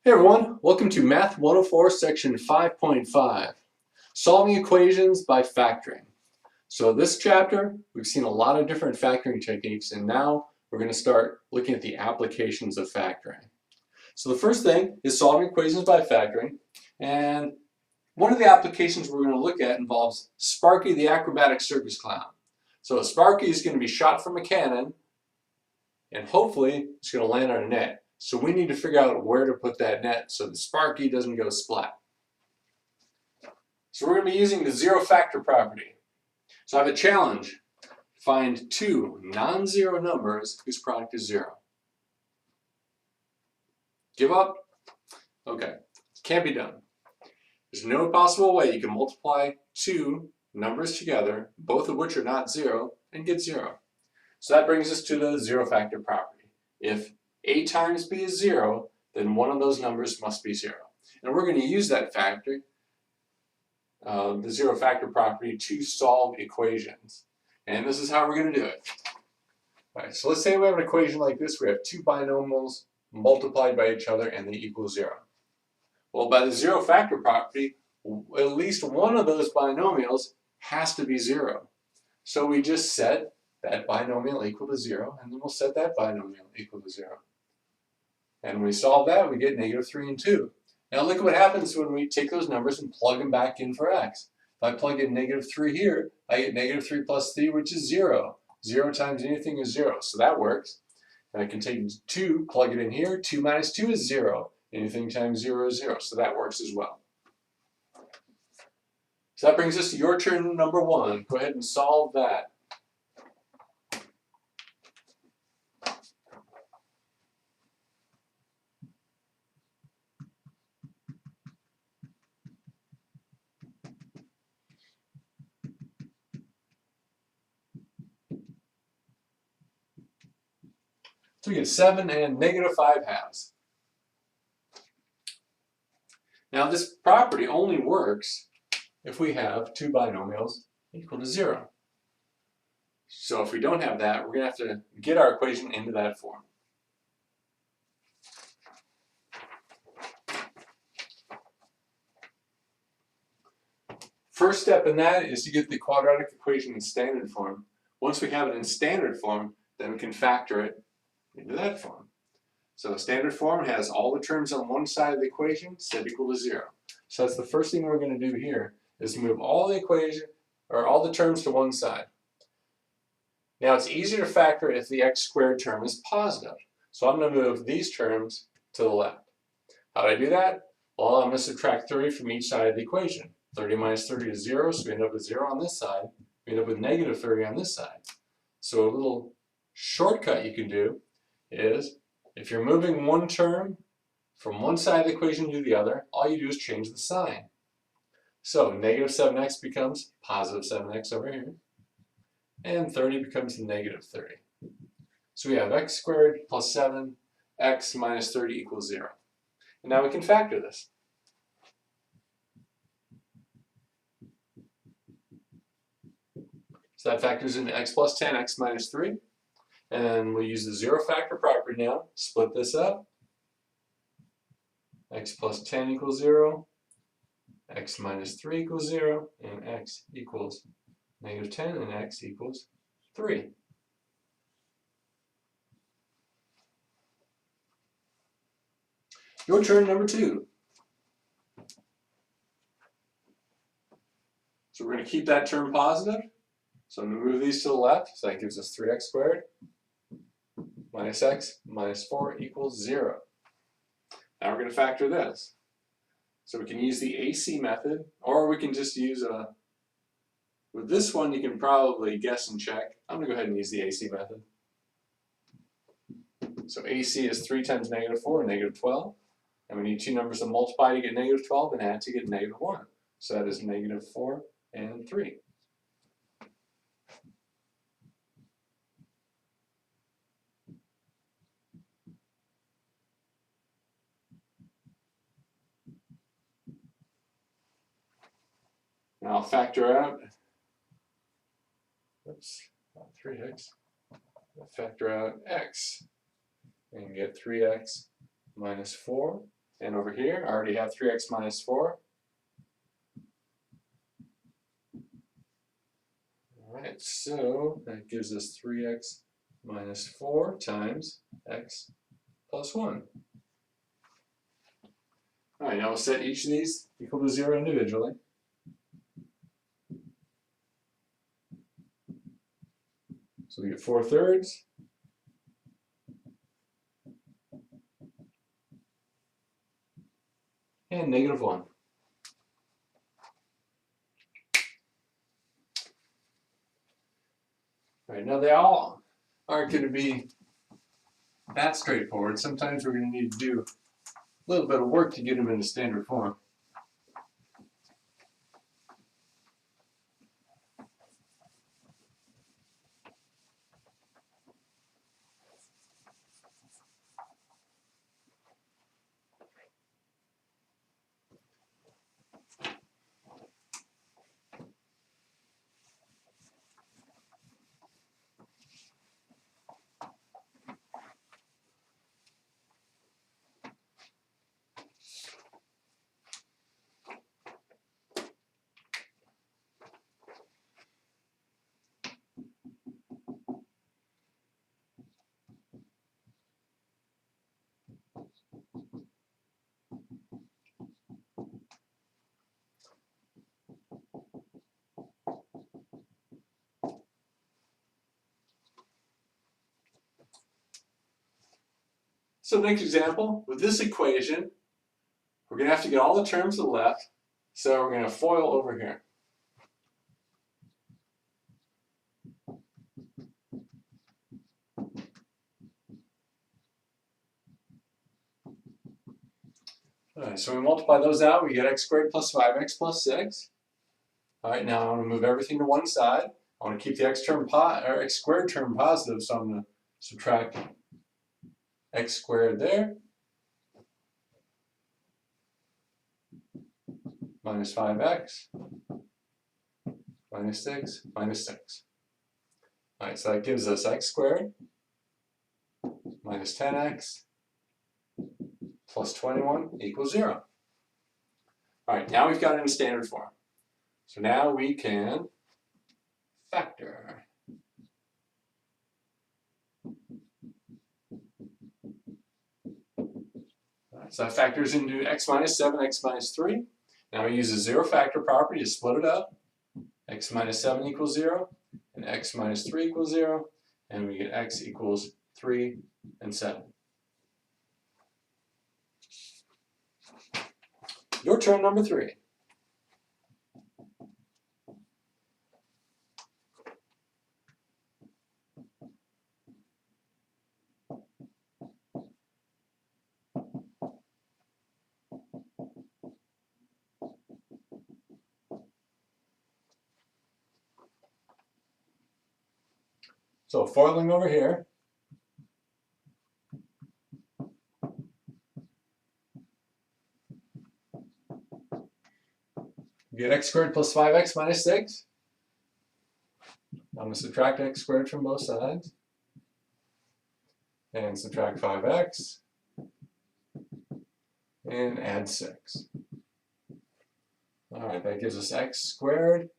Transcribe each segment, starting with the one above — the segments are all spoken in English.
Hey everyone, welcome to Math 104 section 5.5, solving equations by factoring. So this chapter, we've seen a lot of different factoring techniques, and now we're going to start looking at the applications of factoring. So the first thing is solving equations by factoring, and one of the applications we're going to look at involves Sparky the acrobatic circus clown. So Sparky is going to be shot from a cannon, and hopefully it's going to land on a net. So we need to figure out where to put that net so the Sparky doesn't go splat. So we're going to be using the zero factor property. So I have a challenge. Find two non-zero numbers whose product is zero. Give up? Okay, can't be done. There's no possible way you can multiply two numbers together, both of which are not zero, and get zero. So that brings us to the zero factor property. If a times b is 0, then one of those numbers must be 0. And we're going to use that factor, the zero factor property, to solve equations. And this is how we're going to do it. All right, so let's say we have an equation like this. We have two binomials multiplied by each other and they equal 0. Well, by the zero factor property, at least one of those binomials has to be 0. So we just set that binomial equal to 0, and then we'll set that binomial equal to 0. And when we solve that, we get negative 3 and 2. Now look at what happens when we take those numbers and plug them back in for x. If I plug in negative 3 here, I get negative 3 plus 3, which is 0. 0 times anything is 0, so that works. And I can take 2, plug it in here. 2 minus 2 is 0. Anything times 0 is 0, so that works as well. So that brings us to your turn number 1. Go ahead and solve that. So we get 7 and negative 5 halves. Now this property only works if we have two binomials equal to 0. So if we don't have that, we're going to have to get our equation into that form. First step in that is to get the quadratic equation in standard form. Once we have it in standard form, then we can factor it into that form. So standard form has all the terms on one side of the equation set equal to 0. So that's the first thing we're going to do here, is move all the equation, or all the terms to one side. Now it's easier to factor if the x squared term is positive. So I'm going to move these terms to the left. How do I do that? Well, I'm going to subtract 30 from each side of the equation. 30 minus 30 is 0, so we end up with 0 on this side. We end up with negative 30 on this side. So a little shortcut you can do is, if you're moving one term from one side of the equation to the other, all you do is change the sign. So negative 7x becomes positive 7x over here, and 30 becomes negative 30. So we have x squared plus 7x minus 30 equals 0. And now we can factor this. So that factors into x plus 10, x minus 3. And we'll use the zero factor property now. Split this up. X plus 10 equals 0. X minus 3 equals 0. And x equals negative 10, and x equals 3. Your turn, number 2. So we're going to keep that term positive. So I'm going to move these to the left. So that gives us 3x squared minus x minus 4 equals 0. Now we're going to factor this. So we can use the AC method, or we can just use with this one you can probably guess and check. I'm going to go ahead and use the AC method. So AC is 3 times negative 4, negative 12. And we need two numbers to multiply to get negative 12 and add to get negative 1. So that is negative 4 and 3. Now I'll factor out, 3x, I'll factor out x, and get 3x minus 4 And over here, I already have 3x minus 4. All right, so that gives us 3x minus 4 times x plus 1. All right, now we'll set each of these equal to 0 individually. So we get 4/3. And -1. All right, now they all aren't going to be that straightforward. Sometimes we're going to need to do a little bit of work to get them into standard form. So next example, with this equation, we're going to have to get all the terms to the left. So we're going to FOIL over here. All right, so we multiply those out, we get x squared plus 5x plus 6. All right, now I want to move everything to one side. I want to keep the x squared term positive, so I'm going to subtract x squared there, minus 5x, minus 6, minus 6. All right, so that gives us x squared minus 10x plus 21 equals 0. All right, now we've got it in standard form. So now we can factor. All right, so that factors into x minus 7, x minus 3. Now we use the zero factor property to split it up. X minus 7 equals 0, and x minus 3 equals 0, and we get x equals 3 and 7. Your turn, number 3. So foiling over here. We get x squared plus 5x minus 6. I'm going to subtract x squared from both sides. And subtract 5x. And add 6. All right, that gives us x squared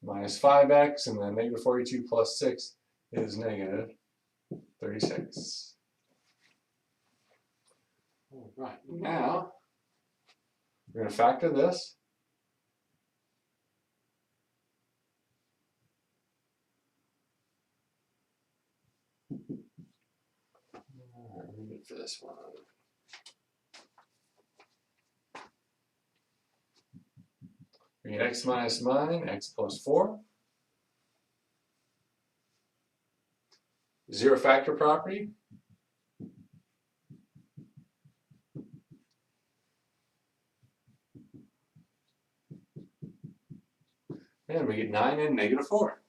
minus 5x, and then negative 42 plus 6 is negative 36. All right, now we're going to factor this. All right, read it for this one. We get x minus 9, x plus 4. Zero factor property. And we get 9 and negative 4.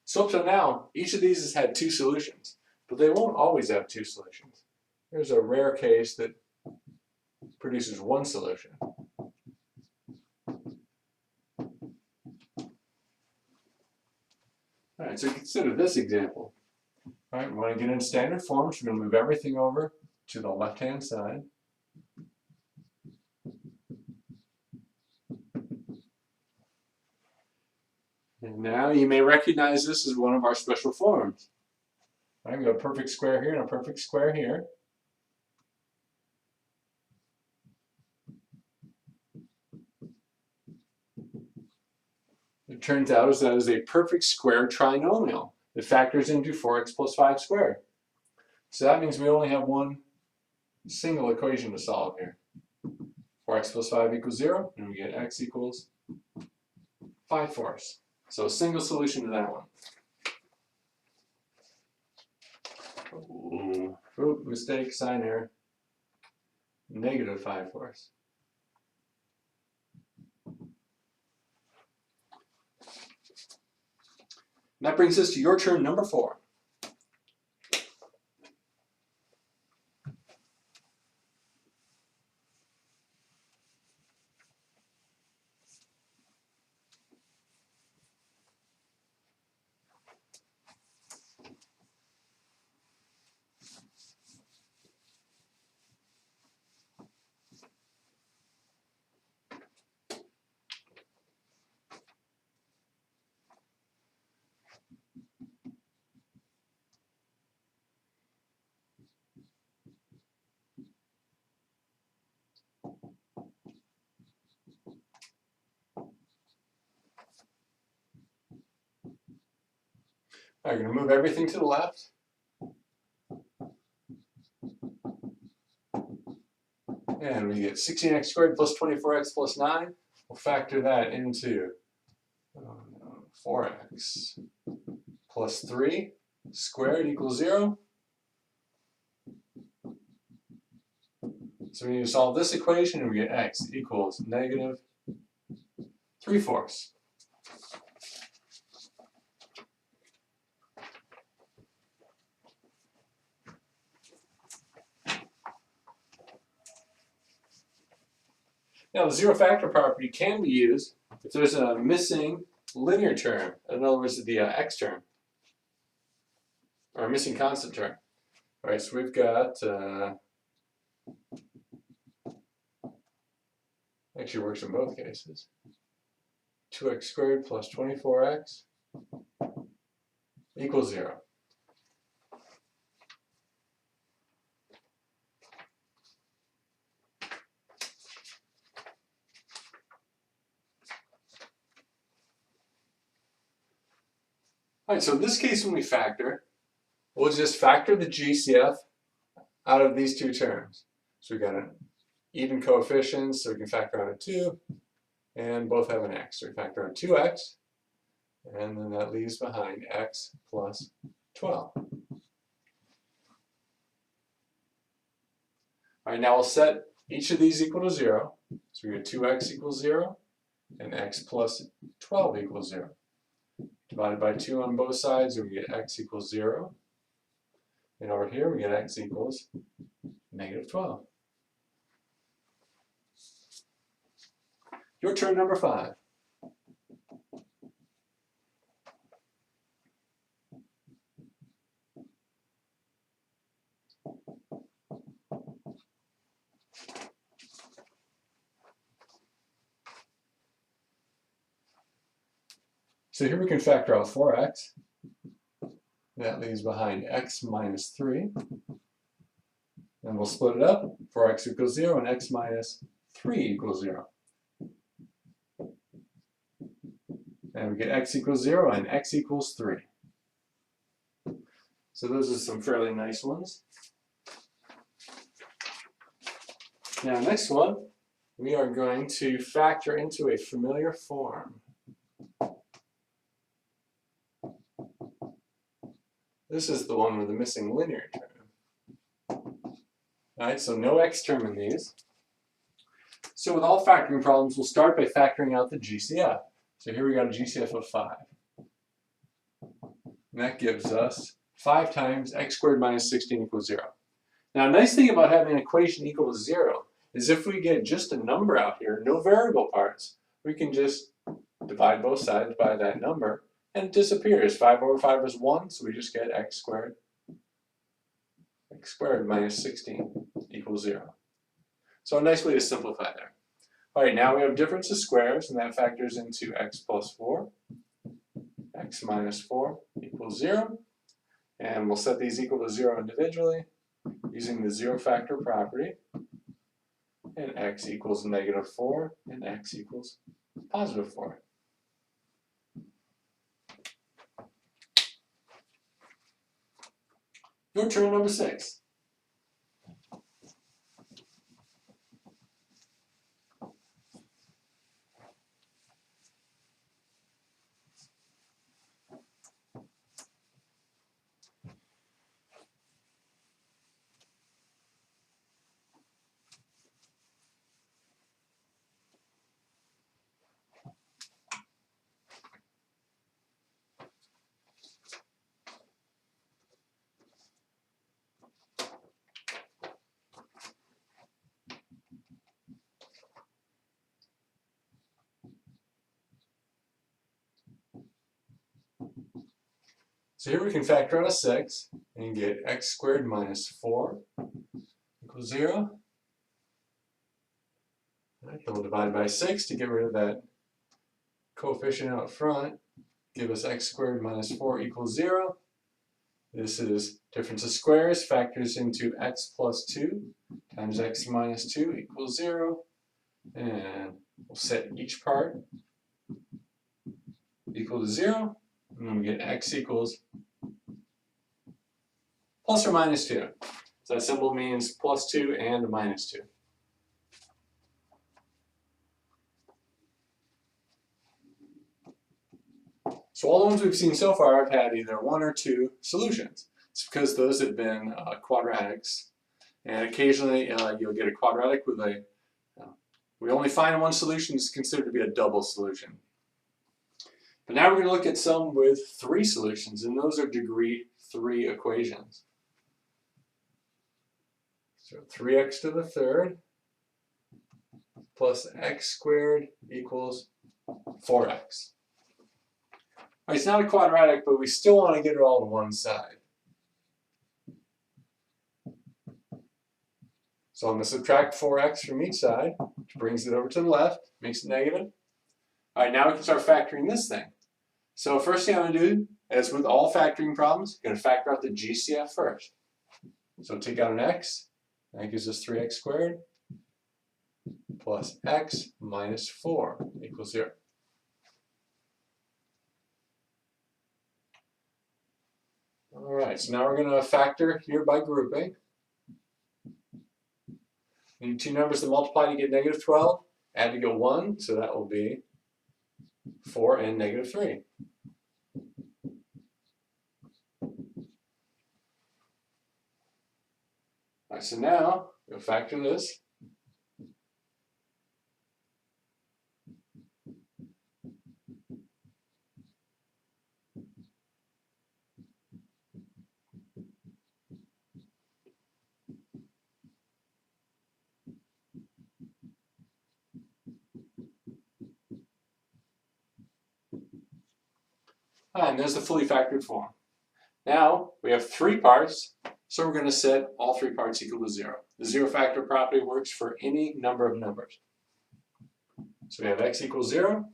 So up to now, each of these has had 2 solutions, but they won't always have 2 solutions. There's a rare case that produces 1 solution. Alright, so consider this example. Alright, we want to get in standard form, so we're going to move everything over to the left-hand side. And now you may recognize this as one of our special forms. Alright, we have a perfect square here and a perfect square here. It turns out that is a perfect square trinomial. It factors into 4x plus 5 squared. So that means we only have one single equation to solve here. 4x plus 5 equals 0, and we get x equals 5/4. So a single solution to that one. Ooh, mistake, sign error. Negative 5/4. And that brings us to your turn, number 4. All right, we're going to move everything to the left. And we get 16x squared plus 24x plus 9. We'll factor that into 4x plus 3 squared equals 0. So we need to solve this equation, and we get x equals negative 3/4. Now, the zero factor property can be used if there's a missing linear term. In other words, the x term, or a missing constant term. All right, so we've got, actually works in both cases. 2x squared plus 24x equals 0. All right, so in this case, when we factor, we'll just factor the GCF out of these two terms. So we've got an even coefficients, so we can factor out a 2, and both have an x. So we factor out 2x, and then that leaves behind x plus 12. All right, now we'll set each of these equal to 0. So we get 2x equals 0, and x plus 12 equals 0. Divided by 2 on both sides, we get x equals 0. And over here, we get x equals negative 12. Your turn, number 5. So here we can factor out 4x. That leaves behind x minus 3. And we'll split it up. 4x equals 0 and x minus 3 equals 0. And we get x equals 0 and x equals 3. So those are some fairly nice ones. Now, next one, we are going to factor into a familiar form. This is the one with the missing linear term. Alright, so no x term in these. So with all factoring problems, we'll start by factoring out the GCF. So here we got a GCF of 5. And that gives us 5 times x squared minus 16 equals 0. Now, a nice thing about having an equation equal to 0 is if we get just a number out here, no variable parts, we can just divide both sides by that number and it disappears. 5 over 5 is 1, so we just get x squared. X squared minus 16 equals 0. So a nice way to simplify there. All right, now we have difference of squares, and that factors into x plus 4. X minus 4 equals 0. And we'll set these equal to 0 individually using the zero factor property. And x equals negative 4, and x equals positive 4. Your turn, number 6. So here we can factor out a 6 and get x squared minus 4 equals 0. Right, then we'll divide by 6 to get rid of that coefficient out front. Give us x squared minus 4 equals 0. This is difference of squares, factors into x plus 2 times x minus 2 equals 0. And we'll set each part equal to 0. And then we get x equals plus or minus 2. So that symbol means plus 2 and minus 2. So all the ones we've seen so far have had either 1 or 2 solutions. It's because those have been quadratics. And occasionally you'll get a quadratic with a, we only find one solution is considered to be a double solution. But now we're going to look at some with 3 solutions, and those are degree 3 equations. So 3x to the third plus x squared equals 4x. All right, it's not a quadratic, but we still want to get it all to one side. So I'm going to subtract 4x from each side, which brings it over to the left, makes it negative. All right, now we can start factoring this thing. So first thing I'm going to do, as with all factoring problems, I'm going to factor out the GCF first. So take out an x, that gives us 3x squared plus x minus 4 equals 0. All right, so now we're going to factor here by grouping. We need 2 numbers to multiply to get negative 12. Add to get 1, so that will be 4 and negative 3. All right, so now we'll factor this. And there's the fully factored form. Now we have 3 parts, so we're going to set all 3 parts equal to 0. The zero factor property works for any number of numbers. So we have x equals 0.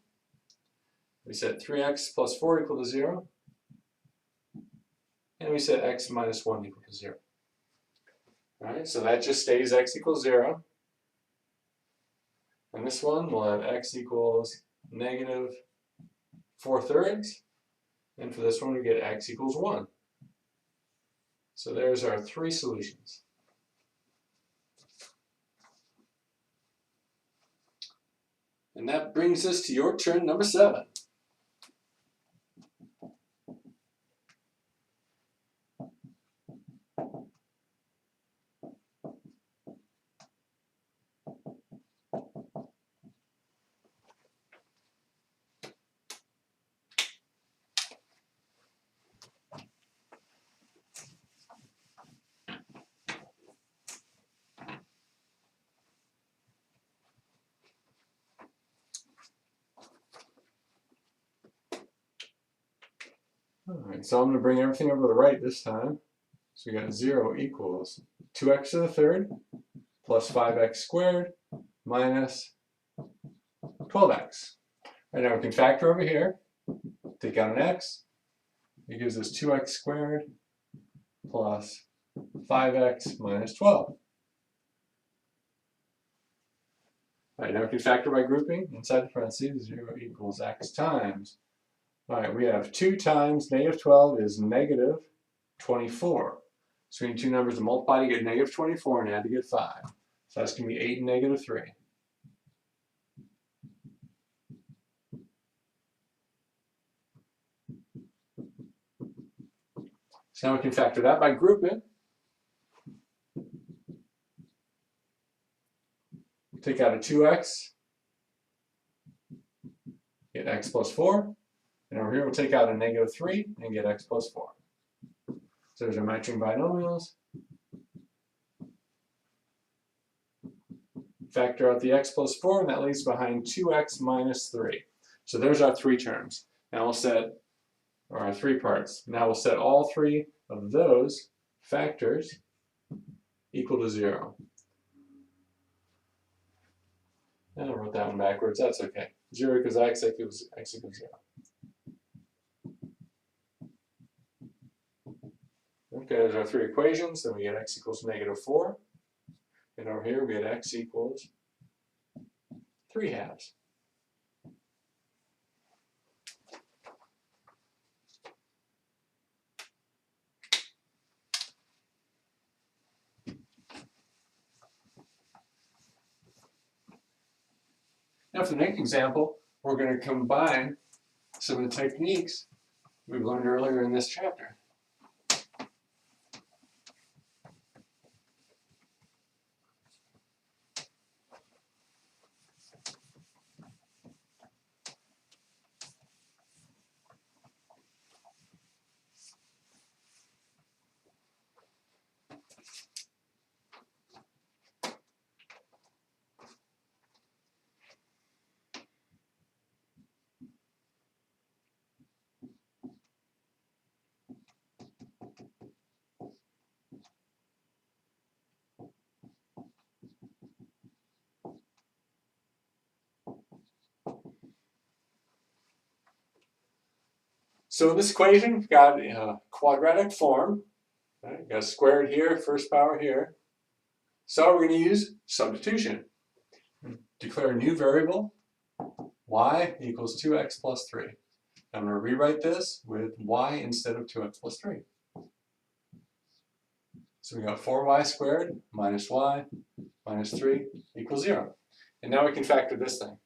We set 3x plus 4 equal to 0. And we set x minus 1 equal to 0. All right, so that just stays x equals 0. And this one will have x equals negative 4/3. And for this one, we get x equals 1. So there's our 3 solutions. And that brings us to your turn, number 7. Alright, so I'm going to bring everything over to the right this time. So we got 0 equals 2x to the third plus 5x squared minus 12x. Right, now we can factor over here, take out an x, it gives us 2x squared plus 5x minus 12. Alright, now we can factor by grouping. Inside the parentheses, 0 equals x times. Alright, we have 2 times negative 12 is negative 24. So we need two numbers to multiply to get negative 24 and add to get 5. So that's going to be 8 and negative 3. So now we can factor that by grouping. Take out a 2x, get x plus 4. And over here we'll take out a negative 3 and get x plus 4. So there's our matching binomials. Factor out the x plus 4, and that leaves behind 2x minus 3. So there's our 3 terms. Now we'll set, or our 3 parts. Now we'll set all 3 of those factors equal to 0. And I wrote that one backwards. That's okay. 0 equals x equals 0. Okay, there's our 3 equations. Then we get x equals negative 4. And over here we get x equals 3 halves. Now for the next example, we're going to combine some of the techniques we've learned earlier in this chapter. So this equation got a quadratic form. Right? Got a squared here, first power here. So we're going to use substitution. Declare a new variable, y equals 2x plus 3. I'm going to rewrite this with y instead of 2x plus 3. So we got 4y squared minus y minus 3 equals 0. And now we can factor this thing.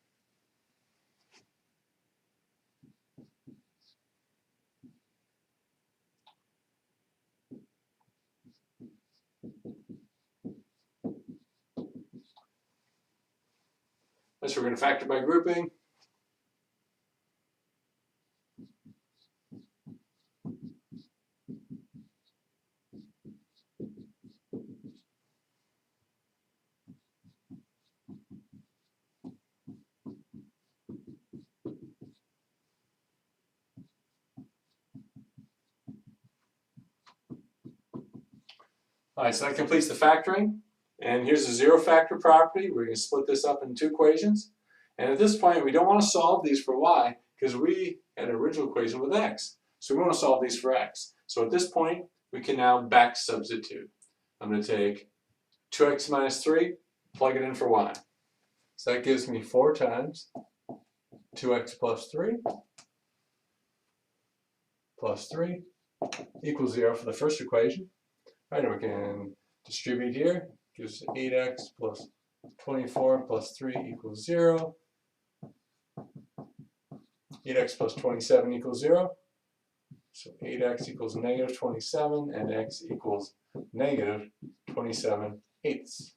So we're going to factor by grouping. All right, so that completes the factoring. And here's the zero factor property. We're going to split this up into 2 equations. And at this point, we don't want to solve these for y because we had an original equation with x. So we want to solve these for x. So at this point, we can now back substitute. I'm going to take 2x minus 3, plug it in for y. So that gives me 4 times 2x plus 3 equals 0 for the first equation. All right, we can distribute here. Gives 8x plus 24 plus 3 equals 0. 8x plus 27 equals 0. So 8x equals negative 27 and x equals negative 27 eighths.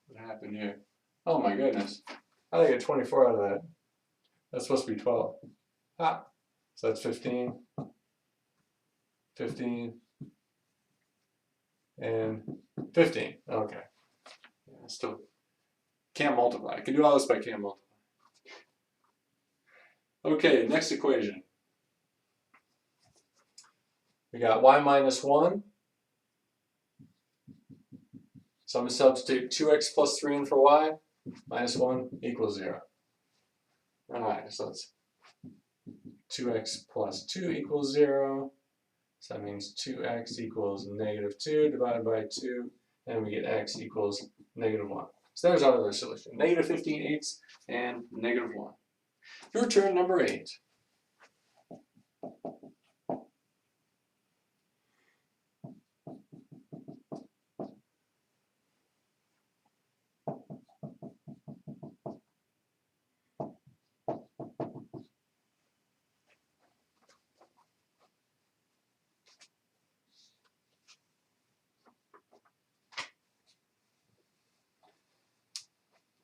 What happened here? Oh my goodness. How did I get 24 out of that? That's supposed to be 12. Ah, so that's 15, 15, and 15. Okay. Yeah, still can't multiply. I can do all this, but I can't multiply. Okay, next equation. We got y minus 1. So I'm going to substitute 2x plus 3 in for y. Minus 1 equals 0. Alright, so that's 2x plus 2 equals 0. So that means 2x equals negative 2 divided by 2. And we get x equals negative 1. So there's our other solution. Negative 15/8 and negative 1. Your turn, number 8.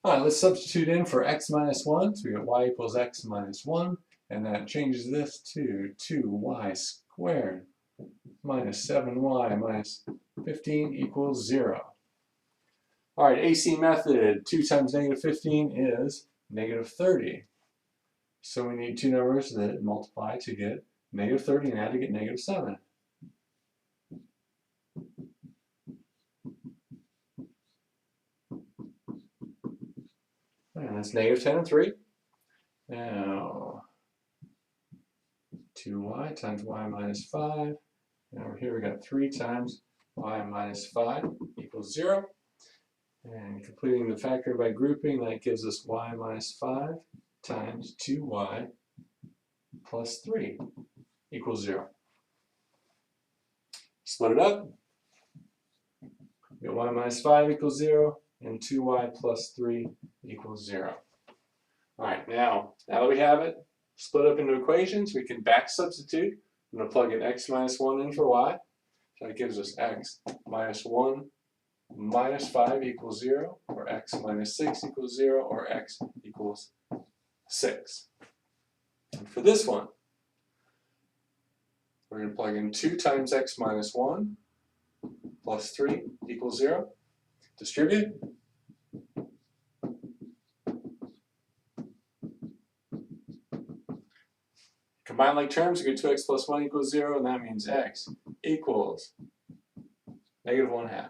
Alright, let's substitute in for x minus 1. So we got y equals x minus 1. And that changes this to 2y squared minus 7y minus 15 equals 0. Alright, AC method. 2 times negative 15 is negative 30. So we need two numbers that multiply to get negative 30 and add to get negative 7. And that's negative 10 and 3. Now, 2y times y minus 5. And over here we got 3 times y minus 5 equals 0. And completing the factor by grouping, that gives us y minus 5 times 2y plus 3 equals 0. Split it up. We get y minus 5 equals 0, and 2y plus 3 equals 0. Alright, now that we have it split up into equations, we can back substitute. I'm going to plug in x minus 1 in for y. So that gives us x minus 1 minus 5 equals 0, or x minus 6 equals 0, or x equals 6. And for this one, we're going to plug in 2 times x minus 1 plus 3 equals 0. Distribute. Combine like terms, we get 2x plus 1 equals 0, and that means x equals negative 1/2.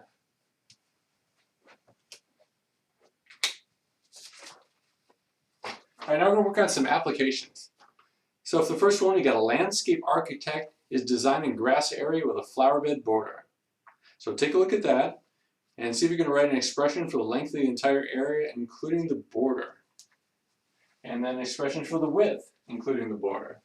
Alright, now we're going to work on some applications. So if the first one, you got a landscape architect is designing grass area with a flower bed border. So take a look at that and see if you can write an expression for the length of the entire area, including the border. And then an expression for the width, including the border.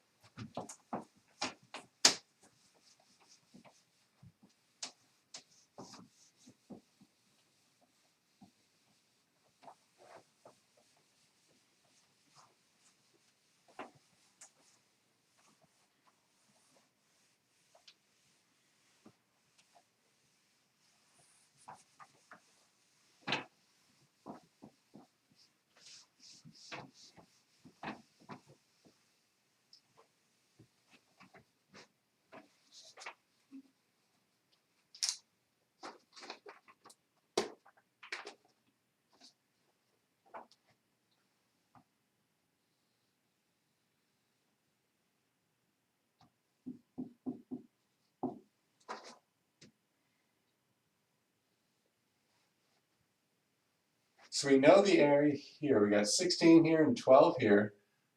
So we know the area here. We got 16 here and 12 here.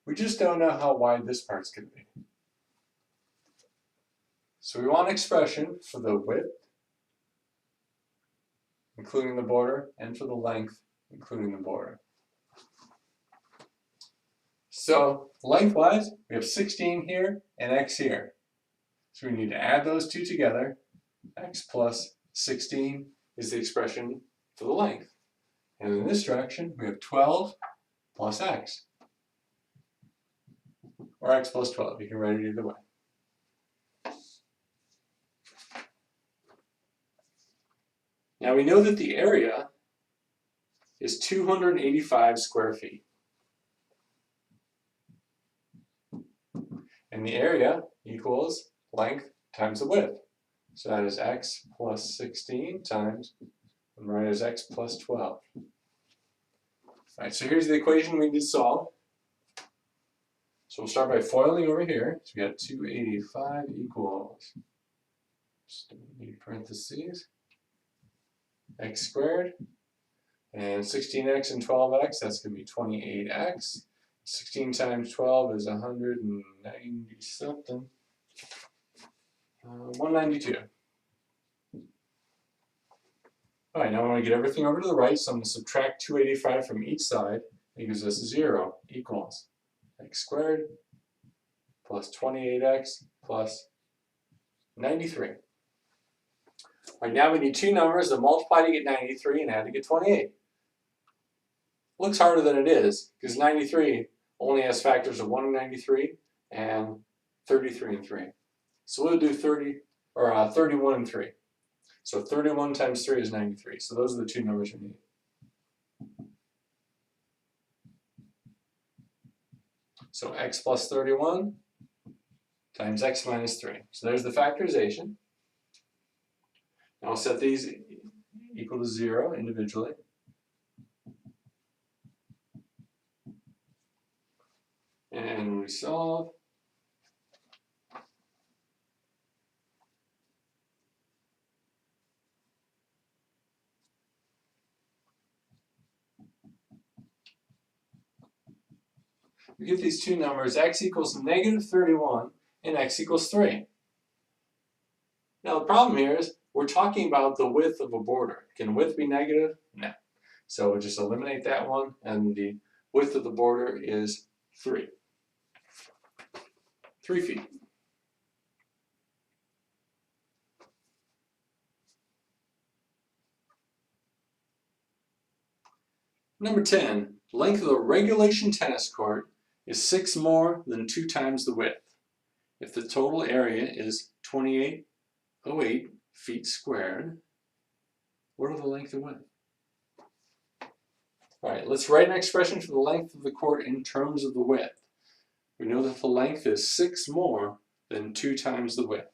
We just don't know how wide this part's going to be. So we want an expression for the width, including the border, and for the length, including the border. So lengthwise, we have 16 here and x here. So we need to add those two together. X plus 16 is the expression for the length. And in this direction, we have 12 plus x. Or x plus 12. You can write it either way. Now we know that the area is 285 square feet. And the area equals length times the width. So that is x plus 16 times and write it as x plus 12. Alright, so here's the equation we need to solve. So we'll start by FOILing over here. So we got 285 equals, just need parentheses, x squared, and 16x and 12x, that's going to be 28x. 16 times 12 is 190 something. 192. Alright, now I want to get everything over to the right, so I'm going to subtract 285 from each side. It gives us 0 equals x squared plus 28x plus 93. Alright, now we need two numbers that multiply to get 93 and add to get 28. Looks harder than it is, because 93 only has factors of 1 and 93 and 33 and 3. So we'll do 31 and 3. So 31 times 3 is 93. So those are the two numbers we need. So x plus 31 times x minus 3. So there's the factorization. Now I'll set these equal to 0 individually. And we solve. We get these two numbers, x equals negative 31 and x equals 3. Now the problem here is we're talking about the width of a border. Can width be negative? No. So we'll just eliminate that one, and the width of the border is 3. 3 feet. Number 10, length of the regulation tennis court is 6 more than 2 times the width. If the total area is 2808 feet squared, what are the length and width? Alright, let's write an expression for the length of the court in terms of the width. We know that the length is 6 more than 2 times the width.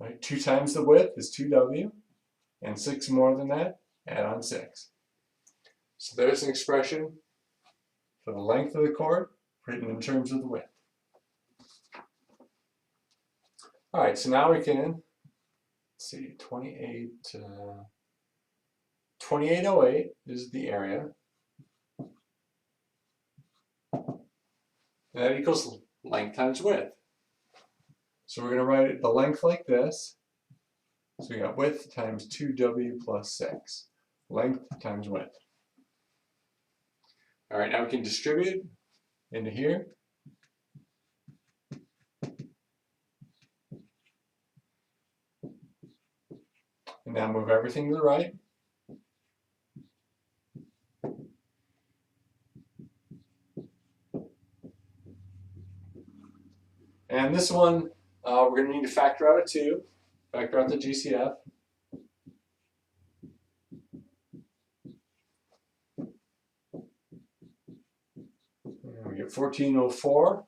Right, 2 times the width is 2w, and 6 more than that, add on 6. So there's an expression for the length of the court written in terms of the width. Alright, so now we can, let's see, 2808 is the area. And that equals length times width. So we're going to write the length like this. So we got width times 2w plus 6. Length times width. Alright, now we can distribute into here. And now move everything to the right. And this one, we're going to need to factor out a 2. Factor out the GCF. And we get 1404.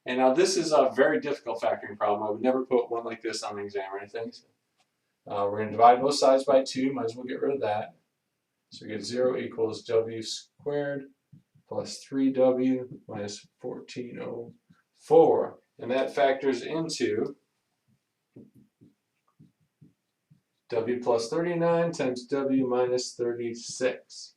And now this is a very difficult factoring problem. I would never put one like this on the exam or anything. So, we're going to divide both sides by 2. Might as well get rid of that. So we get 0 equals w squared plus 3w minus 1404. And that factors into w plus 39 times w minus 36.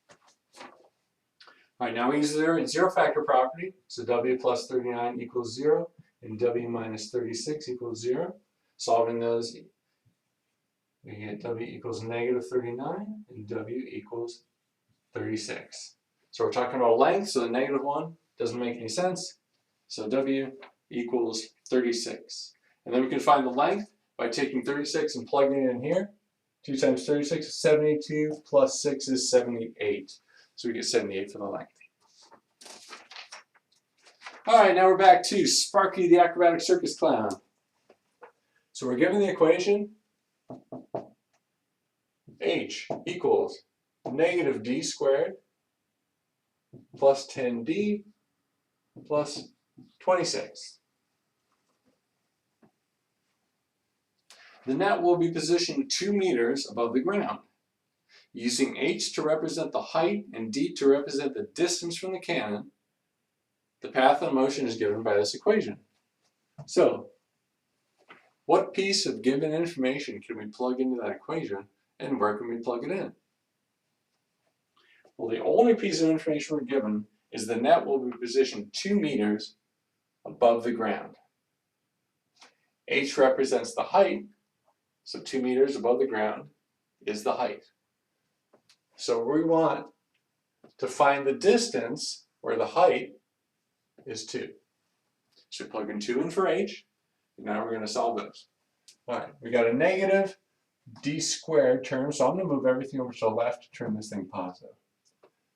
Alright, now we use the zero factor property. So w plus 39 equals 0 and w minus 36 equals 0. Solving those, we get w equals negative 39 and w equals 36. So we're talking about length, so the negative one doesn't make any sense. So w equals 36. And then we can find the length by taking 36 and plugging it in here. 2 times 36 is 72, plus 6 is 78. So we get 78 for the length. Alright, now we're back to Sparky the Acrobatic Circus Clown. So we're given the equation h equals negative d squared plus 10d plus 26. The net will be positioned 2 meters above the ground. Using h to represent the height and d to represent the distance from the cannon, the path of motion is given by this equation. So, what piece of given information can we plug into that equation, and where can we plug it in? Well, the only piece of information we're given is the net will be positioned 2 meters above the ground. H represents the height, so 2 meters above the ground is the height. So we want to find the distance where the height is 2. So we plug in 2 in for H, and now we're going to solve this. All right, we got a negative d squared term, so I'm going to move everything over to the left to turn this thing positive.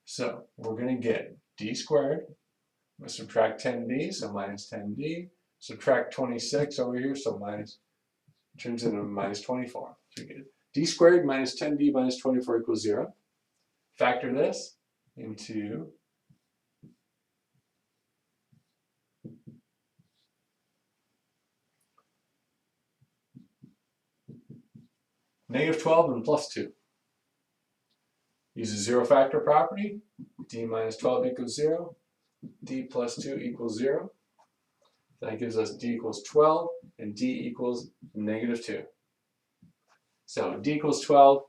So we're going to get d squared. I'm going to subtract 10d, so minus 10d. Subtract 26 over here, so minus, turns into minus 24. So we get d squared minus 10d minus 24 equals 0. Factor this into negative 12 and plus 2. Use a zero factor property. D minus 12 equals 0. D plus 2 equals 0. That gives us D equals 12 and D equals negative 2. So D equals 12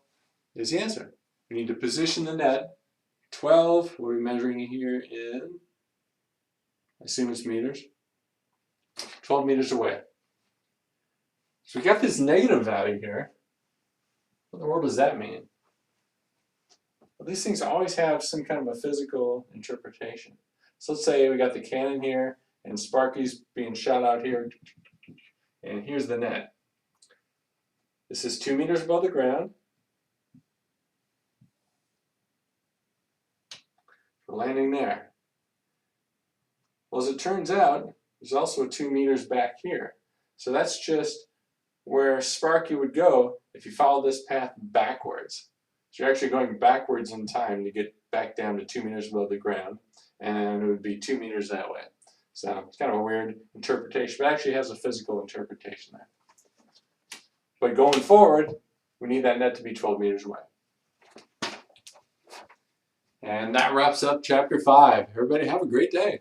is the answer. We need to position the net. 12, what are we measuring here in? I assume it's meters. 12 meters away. So we got this negative value here. What in the world does that mean? Well, these things always have some kind of a physical interpretation. So let's say we got the cannon here, and Sparky's being shot out here, and here's the net. This is 2 meters above the ground. We're landing there. Well, as it turns out, there's also 2 meters back here. So that's just where Sparky would go if you follow this path backwards. So you're actually going backwards in time to get back down to 2 meters above the ground, and it would be 2 meters that way. So it's kind of a weird interpretation, but it actually has a physical interpretation there. But going forward, we need that net to be 12 meters away. And that wraps up chapter 5. Everybody have a great day.